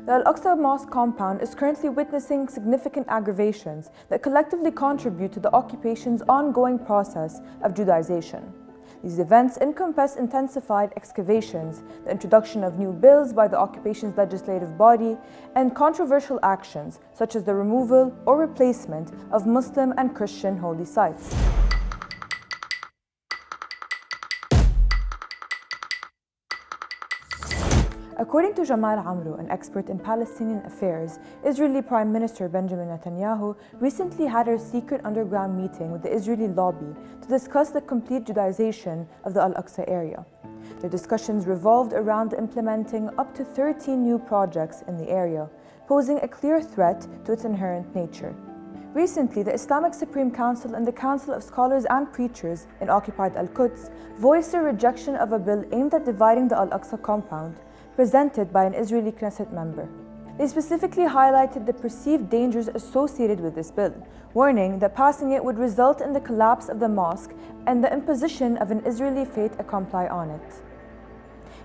The Al-Aqsa Mosque compound is currently witnessing significant aggravations that collectively contribute to the occupation's ongoing process of Judaization. These events encompass intensified excavations, the introduction of new bills by the occupation's legislative body, and controversial actions such as the removal or replacement of Muslim and Christian holy sites. According to Jamal Amro, an expert in Palestinian affairs, Israeli Prime Minister Benjamin Netanyahu recently had a secret underground meeting with the Israeli lobby to discuss the complete Judaization of the Al-Aqsa area. Their discussions revolved around implementing up to 13 new projects in the area, posing a clear threat to its inherent nature. Recently, the Islamic Supreme Council and the Council of Scholars and Preachers in occupied Al-Quds voiced their rejection of a bill aimed at dividing the Al-Aqsa compound, presented by an Israeli Knesset member. They specifically highlighted the perceived dangers associated with this bill, warning that passing it would result in the collapse of the mosque and the imposition of an Israeli fait accompli on it.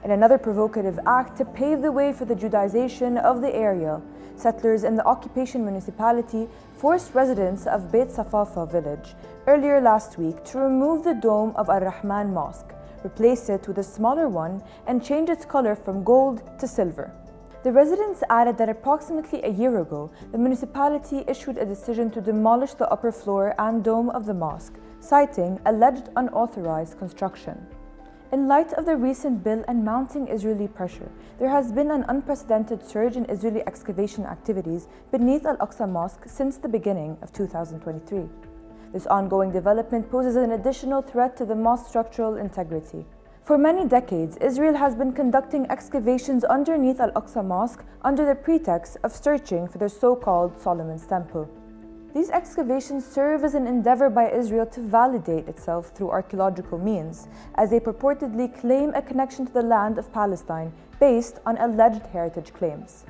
In another provocative act to pave the way for the Judaization of the area, settlers in the occupation municipality forced residents of Beit Safafa village earlier last week to remove the dome of Ar-Rahman Mosque, replace it with a smaller one, and change its color from gold to silver. The residents added that approximately a year ago, the municipality issued a decision to demolish the upper floor and dome of the mosque, citing alleged unauthorized construction. In light of the recent bill and mounting Israeli pressure, there has been an unprecedented surge in Israeli excavation activities beneath Al-Aqsa Mosque since the beginning of 2023. This ongoing development poses an additional threat to the mosque's structural integrity. For many decades, Israel has been conducting excavations underneath Al-Aqsa Mosque under the pretext of searching for the so-called Solomon's Temple. These excavations serve as an endeavor by Israel to validate itself through archaeological means, as they purportedly claim a connection to the land of Palestine based on alleged heritage claims.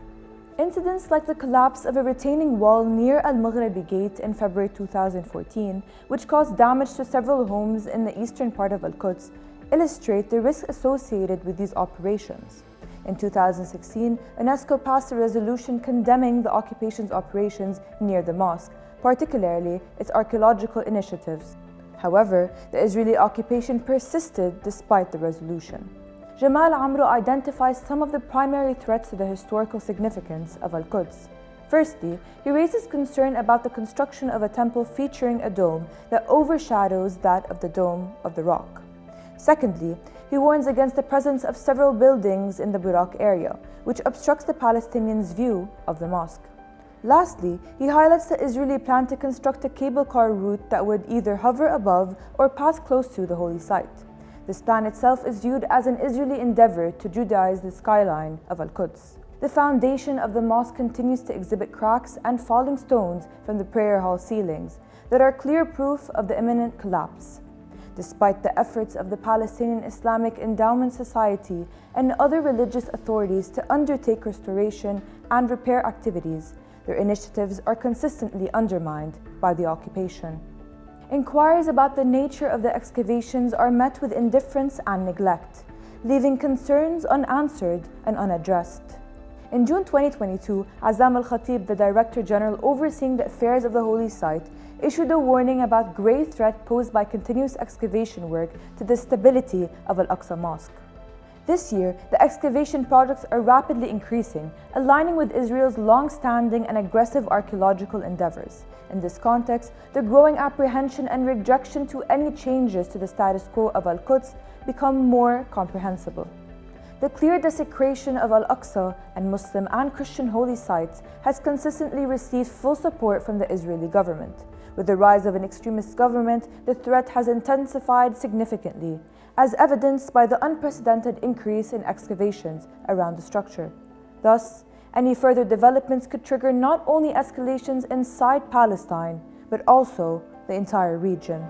Incidents like the collapse of a retaining wall near Al-Maghribi Gate in February 2014, which caused damage to several homes in the eastern part of Al-Quds, illustrate the risk associated with these operations. In 2016, UNESCO passed a resolution condemning the occupation's operations near the mosque, particularly its archaeological initiatives. However, the Israeli occupation persisted despite the resolution. Jamal Amro identifies some of the primary threats to the historical significance of Al-Quds. Firstly, he raises concern about the construction of a temple featuring a dome that overshadows that of the Dome of the Rock. Secondly, he warns against the presence of several buildings in the Burak area, which obstructs the Palestinians' view of the mosque. Lastly, he highlights the Israeli plan to construct a cable car route that would either hover above or pass close to the holy site. This plan itself is viewed as an Israeli endeavor to Judaize the skyline of Al-Quds. The foundation of the mosque continues to exhibit cracks and falling stones from the prayer hall ceilings that are clear proof of the imminent collapse. Despite the efforts of the Palestinian Islamic Endowment Society and other religious authorities to undertake restoration and repair activities, their initiatives are consistently undermined by the occupation. Inquiries about the nature of the excavations are met with indifference and neglect, leaving concerns unanswered and unaddressed. In June 2022, Azam al-Khatib, the Director General overseeing the affairs of the holy site, issued a warning about grave threat posed by continuous excavation work to the stability of Al-Aqsa Mosque. This year, the excavation projects are rapidly increasing, aligning with Israel's long-standing and aggressive archaeological endeavors. In this context, the growing apprehension and rejection to any changes to the status quo of Al-Quds become more comprehensible. The clear desecration of Al-Aqsa and Muslim and Christian holy sites has consistently received full support from the Israeli government. With the rise of an extremist government, the threat has intensified significantly, as evidenced by the unprecedented increase in excavations around the structure. Thus, any further developments could trigger not only escalations inside Palestine, but also the entire region.